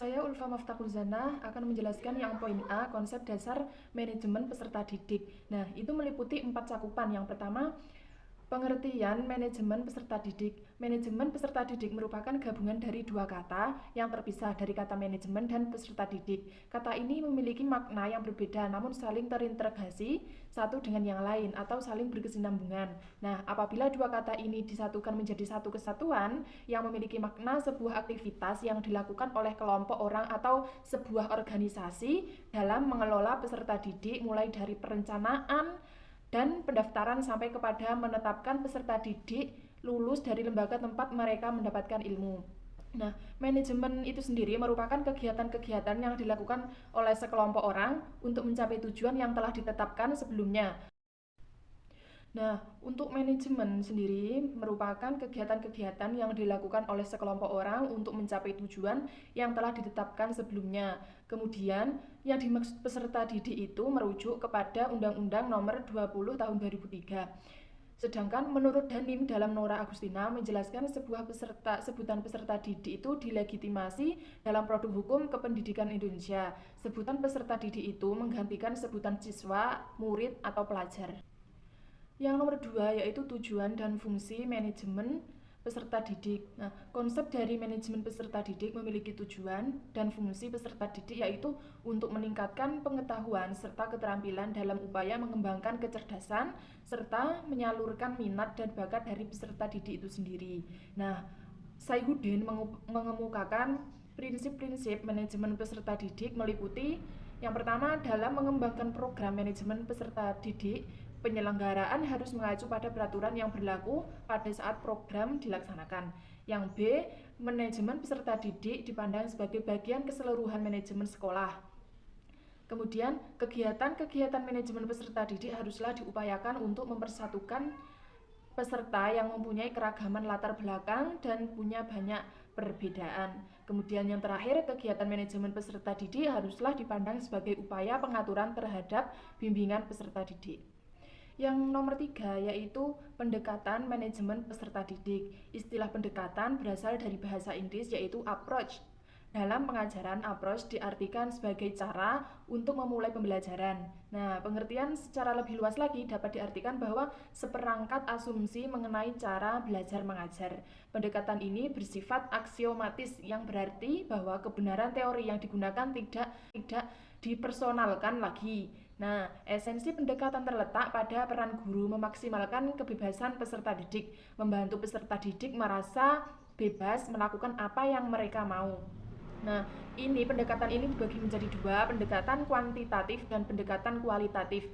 Saya Ulfa Maftakhulzana akan menjelaskan yang poin A, konsep dasar manajemen peserta didik. Nah, itu meliputi 4 cakupan. Yang pertama, pengertian manajemen peserta didik. Manajemen peserta didik merupakan gabungan dari dua kata yang terpisah dari kata manajemen dan peserta didik. Kata ini memiliki makna yang berbeda namun saling terintegrasi satu dengan yang lain atau saling berkesinambungan. Nah, apabila dua kata ini disatukan menjadi satu kesatuan yang memiliki makna sebuah aktivitas yang dilakukan oleh kelompok orang atau sebuah organisasi dalam mengelola peserta didik mulai dari perencanaan dan pendaftaran sampai kepada menetapkan peserta didik lulus dari lembaga tempat mereka mendapatkan ilmu. Nah, manajemen itu sendiri merupakan kegiatan-kegiatan yang dilakukan oleh sekelompok orang untuk mencapai tujuan yang telah ditetapkan sebelumnya. Nah, untuk manajemen sendiri merupakan kegiatan-kegiatan yang dilakukan oleh sekelompok orang untuk mencapai tujuan yang telah ditetapkan sebelumnya. Kemudian, yang dimaksud peserta didik itu merujuk kepada Undang-Undang Nomor 20 Tahun 2003. Sedangkan menurut Danim dalam Nora Agustina menjelaskan sebutan peserta didik itu dilegitimasi dalam produk hukum kependidikan Indonesia. Sebutan peserta didik itu menggantikan sebutan siswa, murid, atau pelajar. Yang nomor 2 yaitu tujuan dan fungsi manajemen peserta didik. Nah, konsep dari manajemen peserta didik memiliki tujuan dan fungsi peserta didik yaitu untuk meningkatkan pengetahuan serta keterampilan dalam upaya mengembangkan kecerdasan serta menyalurkan minat dan bakat dari peserta didik itu sendiri. Nah, Saihuddin mengemukakan prinsip-prinsip manajemen peserta didik meliputi yang pertama dalam mengembangkan program manajemen peserta didik, penyelenggaraan harus mengacu pada peraturan yang berlaku pada saat program dilaksanakan. Yang B, manajemen peserta didik dipandang sebagai bagian keseluruhan manajemen sekolah. Kemudian, kegiatan-kegiatan manajemen peserta didik haruslah diupayakan untuk mempersatukan peserta yang mempunyai keragaman latar belakang dan punya banyak perbedaan. Kemudian yang terakhir, kegiatan manajemen peserta didik haruslah dipandang sebagai upaya pengaturan terhadap bimbingan peserta didik. Yang nomor 3 yaitu pendekatan manajemen peserta didik. Istilah pendekatan berasal dari bahasa Inggris yaitu approach. Dalam pengajaran, approach diartikan sebagai cara untuk memulai pembelajaran. Nah, pengertian secara lebih luas lagi dapat diartikan bahwa seperangkat asumsi mengenai cara belajar mengajar. Pendekatan ini bersifat aksiomatis yang berarti bahwa kebenaran teori yang digunakan tidak dipersonalkan lagi. Nah, esensi pendekatan terletak pada peran guru memaksimalkan kebebasan peserta didik, membantu peserta didik merasa bebas melakukan apa yang mereka mau. Nah, pendekatan ini dibagi menjadi dua, pendekatan kuantitatif dan pendekatan kualitatif.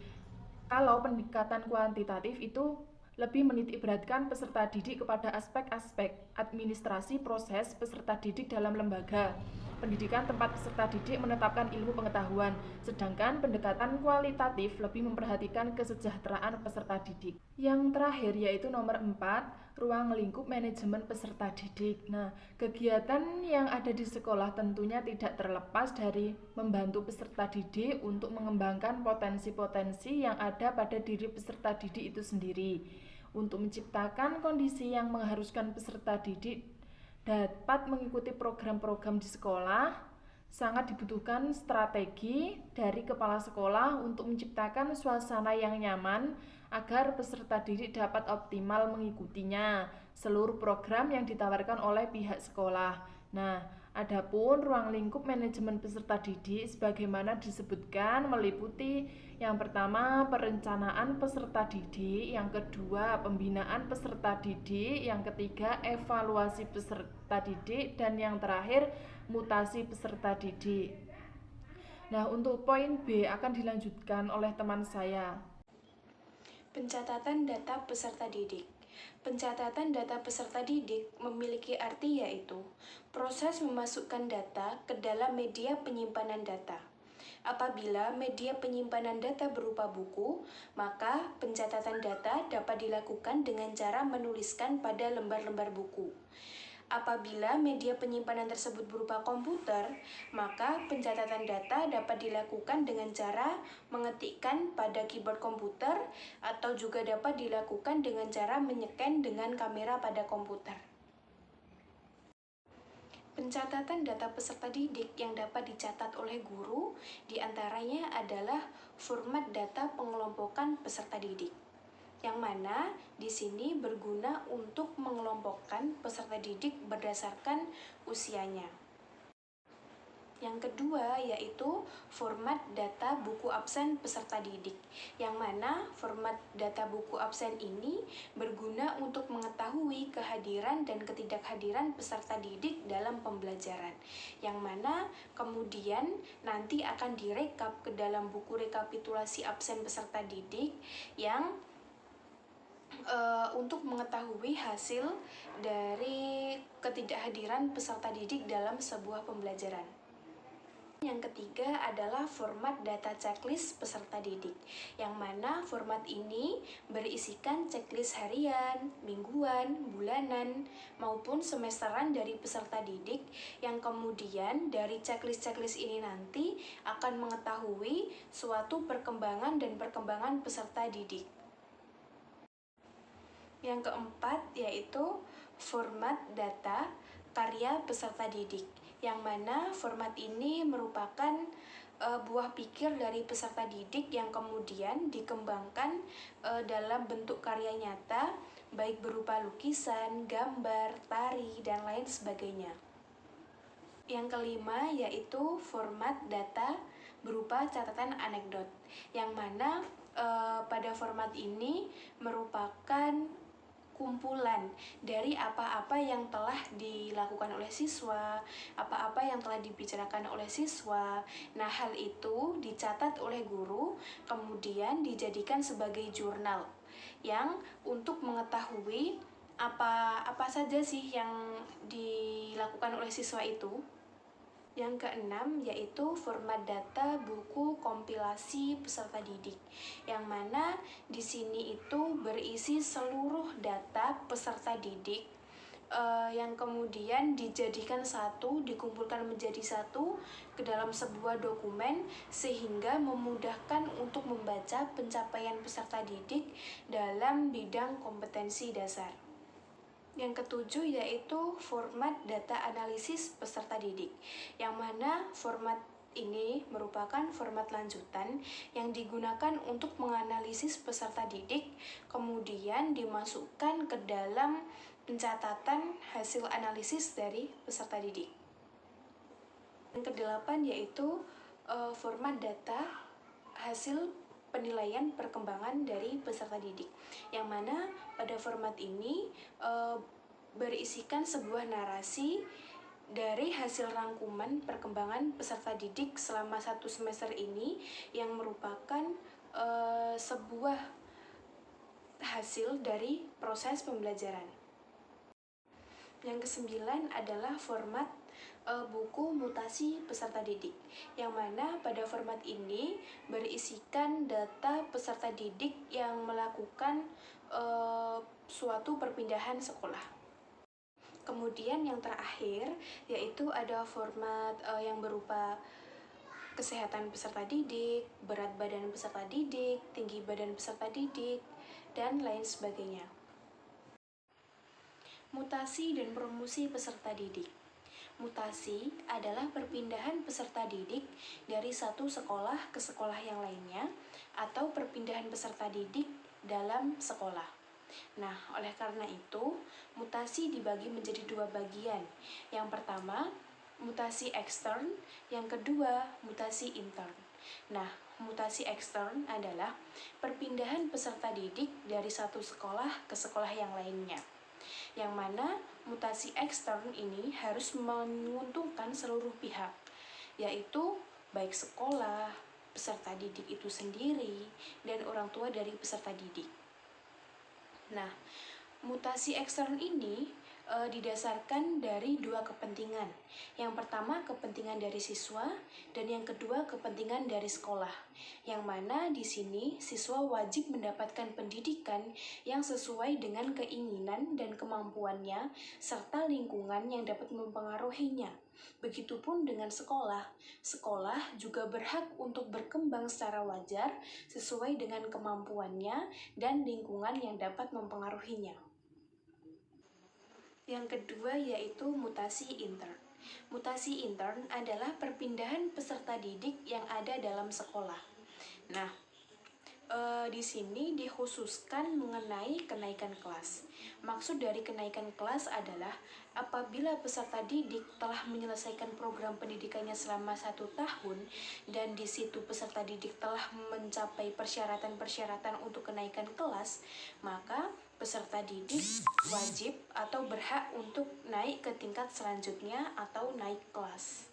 Kalau pendekatan kuantitatif itu lebih menitikberatkan peserta didik kepada aspek-aspek administrasi proses peserta didik dalam lembaga pendidikan tempat peserta didik menetapkan ilmu pengetahuan, sedangkan pendekatan kualitatif lebih memperhatikan kesejahteraan peserta didik. Yang terakhir yaitu nomor 4, ruang lingkup manajemen peserta didik. Nah, kegiatan yang ada di sekolah tentunya tidak terlepas dari membantu peserta didik untuk mengembangkan potensi-potensi yang ada pada diri peserta didik itu sendiri. Untuk menciptakan kondisi yang mengharuskan peserta didik dapat mengikuti program-program di sekolah, sangat dibutuhkan strategi dari kepala sekolah untuk menciptakan suasana yang nyaman agar peserta didik dapat optimal mengikutinya seluruh program yang ditawarkan oleh pihak sekolah. Nah, adapun ruang lingkup manajemen peserta didik sebagaimana disebutkan meliputi yang pertama perencanaan peserta didik, yang kedua pembinaan peserta didik, yang ketiga evaluasi peserta didik, dan yang terakhir mutasi peserta didik. Nah, untuk poin B akan dilanjutkan oleh teman saya. Pencatatan data peserta didik. Pencatatan data peserta didik memiliki arti yaitu proses memasukkan data ke dalam media penyimpanan data. Apabila media penyimpanan data berupa buku, maka pencatatan data dapat dilakukan dengan cara menuliskan pada lembar-lembar buku. Apabila media penyimpanan tersebut berupa komputer, maka pencatatan data dapat dilakukan dengan cara mengetikkan pada keyboard komputer atau juga dapat dilakukan dengan cara menyeken dengan kamera pada komputer. Pencatatan data peserta didik yang dapat dicatat oleh guru diantaranya adalah format data pengelompokan peserta didik, yang mana di sini berguna untuk mengelompokkan peserta didik berdasarkan usianya. Yang kedua yaitu format data buku absen peserta didik, yang mana format data buku absen ini berguna untuk mengetahui kehadiran dan ketidakhadiran peserta didik dalam pembelajaran, yang mana kemudian nanti akan direkap ke dalam buku rekapitulasi absen peserta didik yang untuk mengetahui hasil dari ketidakhadiran peserta didik dalam sebuah pembelajaran. Yang ketiga adalah format data checklist peserta didik, yang mana format ini berisikan checklist harian, mingguan, bulanan, maupun semesteran dari peserta didik, yang kemudian dari checklist-checklist ini nanti akan mengetahui suatu perkembangan dan perkembangan peserta didik. Yang keempat yaitu format data karya peserta didik, yang mana format ini merupakan buah pikir dari peserta didik yang kemudian dikembangkan dalam bentuk karya nyata, baik berupa lukisan, gambar, tari, dan lain sebagainya. Yang kelima yaitu format data berupa catatan anekdot, yang mana pada format ini merupakan kumpulan dari apa-apa yang telah dilakukan oleh siswa, apa-apa yang telah dibicarakan oleh siswa. Nah, hal itu dicatat oleh guru, kemudian dijadikan sebagai jurnal yang untuk mengetahui apa saja sih yang dilakukan oleh siswa itu. Yang keenam yaitu format data buku kompilasi peserta didik, yang mana di sini itu berisi seluruh data peserta didik yang kemudian dijadikan satu, dikumpulkan menjadi satu ke dalam sebuah dokumen, sehingga memudahkan untuk membaca pencapaian peserta didik dalam bidang kompetensi dasar. Yang ketujuh yaitu format data analisis peserta didik, yang mana format ini merupakan format lanjutan yang digunakan untuk menganalisis peserta didik, kemudian dimasukkan ke dalam pencatatan hasil analisis dari peserta didik. Yang kedelapan yaitu format data hasil penilaian perkembangan dari peserta didik, yang mana pada format ini berisikan sebuah narasi dari hasil rangkuman perkembangan peserta didik selama 1 semester ini, yang merupakan sebuah hasil dari proses pembelajaran. Yang kesembilan adalah format buku mutasi peserta didik, yang mana pada format ini berisikan data peserta didik yang melakukan suatu perpindahan sekolah. Kemudian yang terakhir yaitu ada format yang berupa kesehatan peserta didik, berat badan peserta didik, tinggi badan peserta didik, dan lain sebagainya. Mutasi dan promosi peserta didik. Mutasi adalah perpindahan peserta didik dari satu sekolah ke sekolah yang lainnya, atau perpindahan peserta didik dalam sekolah. Nah, oleh karena itu, mutasi dibagi menjadi 2 bagian. Yang pertama, mutasi ekstern, yang kedua, mutasi intern. Nah, mutasi ekstern adalah perpindahan peserta didik dari satu sekolah ke sekolah yang lainnya, yang mana mutasi ekstern ini harus menguntungkan seluruh pihak, yaitu baik sekolah, peserta didik itu sendiri, dan orang tua dari peserta didik. Nah, mutasi ekstern ini didasarkan dari 2 kepentingan. Yang pertama, kepentingan dari siswa, dan yang kedua, kepentingan dari sekolah. Yang mana di sini siswa wajib mendapatkan pendidikan yang sesuai dengan keinginan dan kemampuannya, serta lingkungan yang dapat mempengaruhinya. Begitupun dengan sekolah. Sekolah juga berhak untuk berkembang secara wajar sesuai dengan kemampuannya dan lingkungan yang dapat mempengaruhinya. Yang kedua yaitu mutasi intern, Mutasi intern adalah perpindahan peserta didik yang ada dalam sekolah. Nah, di sini dikhususkan mengenai kenaikan kelas. Maksud dari kenaikan kelas adalah apabila peserta didik telah menyelesaikan program pendidikannya selama 1 tahun dan di situ peserta didik telah mencapai persyaratan-persyaratan untuk kenaikan kelas, maka peserta didik wajib atau berhak untuk naik ke tingkat selanjutnya atau naik kelas.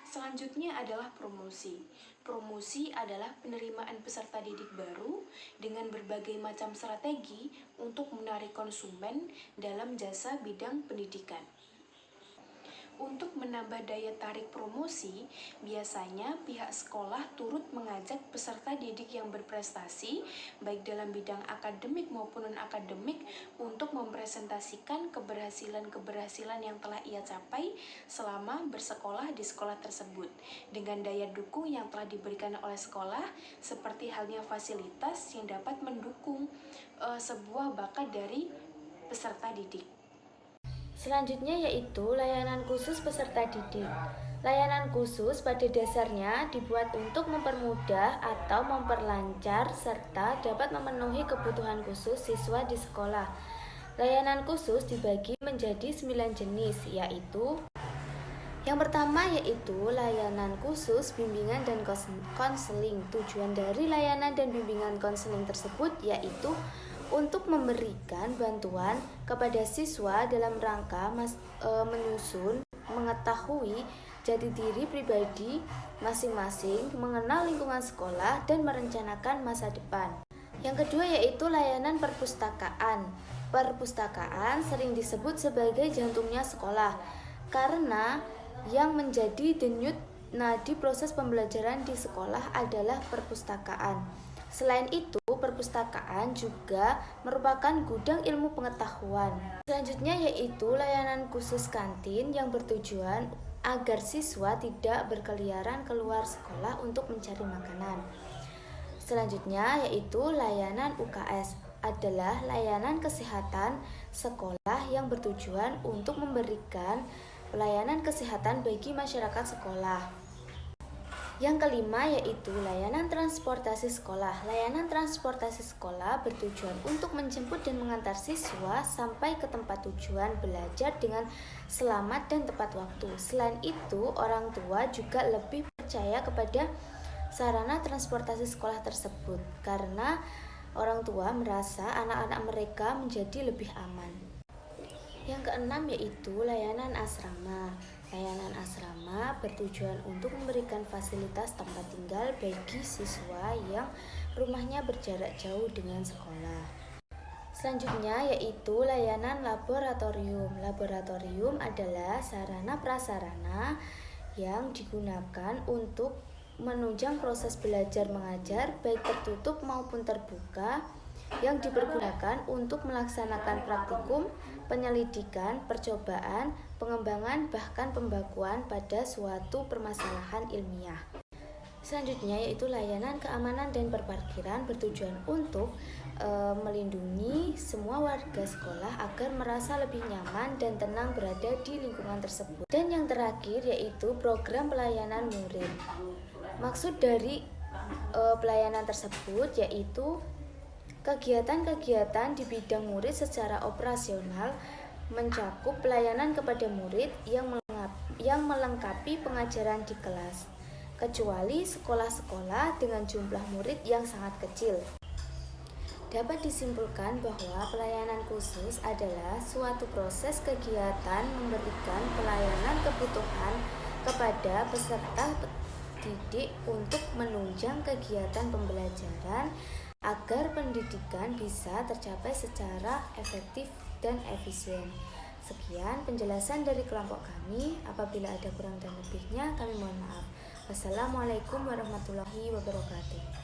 Selanjutnya adalah promosi. Promosi adalah penerimaan peserta didik baru dengan berbagai macam strategi untuk menarik konsumen dalam jasa bidang pendidikan. Untuk menambah daya tarik promosi, biasanya pihak sekolah turut mengajak peserta didik yang berprestasi, baik dalam bidang akademik maupun non-akademik, untuk mempresentasikan keberhasilan-keberhasilan yang telah ia capai selama bersekolah di sekolah tersebut, dengan daya dukung yang telah diberikan oleh sekolah, seperti halnya fasilitas yang dapat mendukung sebuah bakat dari peserta didik. Selanjutnya yaitu layanan khusus peserta didik. Layanan khusus pada dasarnya dibuat untuk mempermudah atau memperlancar serta dapat memenuhi kebutuhan khusus siswa di sekolah. Layanan khusus dibagi menjadi 9 jenis, yaitu yang pertama yaitu layanan khusus bimbingan dan konseling. Tujuan dari layanan dan bimbingan konseling tersebut yaitu untuk memberikan bantuan kepada siswa dalam rangka menyusun, mengetahui jati diri pribadi masing-masing, mengenal lingkungan sekolah, dan merencanakan masa depan. Yang kedua yaitu layanan perpustakaan. Perpustakaan sering disebut sebagai jantungnya sekolah karena yang menjadi denyut nadi proses pembelajaran di sekolah adalah perpustakaan. Selain itu, perpustakaan juga merupakan gudang ilmu pengetahuan. Selanjutnya yaitu layanan khusus kantin yang bertujuan agar siswa tidak berkeliaran keluar sekolah untuk mencari makanan. Selanjutnya yaitu layanan UKS, adalah layanan kesehatan sekolah yang bertujuan untuk memberikan pelayanan kesehatan bagi masyarakat sekolah. Yang kelima yaitu layanan transportasi sekolah. Layanan transportasi sekolah bertujuan untuk menjemput dan mengantar siswa sampai ke tempat tujuan belajar dengan selamat dan tepat waktu. Selain itu, orang tua juga lebih percaya kepada sarana transportasi sekolah tersebut karena orang tua merasa anak-anak mereka menjadi lebih aman. Yang keenam yaitu layanan asrama. Layanan asrama bertujuan untuk memberikan fasilitas tempat tinggal bagi siswa yang rumahnya berjarak jauh dengan sekolah. Selanjutnya yaitu layanan laboratorium. Laboratorium adalah sarana prasarana yang digunakan untuk menunjang proses belajar mengajar baik tertutup maupun terbuka yang dipergunakan untuk melaksanakan praktikum, penyelidikan, percobaan, pengembangan, bahkan pembakuan pada suatu permasalahan ilmiah. Selanjutnya yaitu layanan keamanan dan perparkiran bertujuan untuk melindungi semua warga sekolah agar merasa lebih nyaman dan tenang berada di lingkungan tersebut. Dan yang terakhir yaitu program pelayanan murid. Maksud dari pelayanan tersebut yaitu kegiatan-kegiatan di bidang murid secara operasional mencakup pelayanan kepada murid yang melengkapi pengajaran di kelas, kecuali sekolah-sekolah dengan jumlah murid yang sangat kecil. Dapat disimpulkan bahwa pelayanan khusus adalah suatu proses kegiatan memberikan pelayanan kebutuhan kepada peserta didik untuk menunjang kegiatan pembelajaran agar pendidikan bisa tercapai secara efektif dan efisien. Sekian penjelasan dari kelompok kami. Apabila ada kurang dan lebihnya, kami mohon maaf. Wassalamualaikum warahmatullahi wabarakatuh.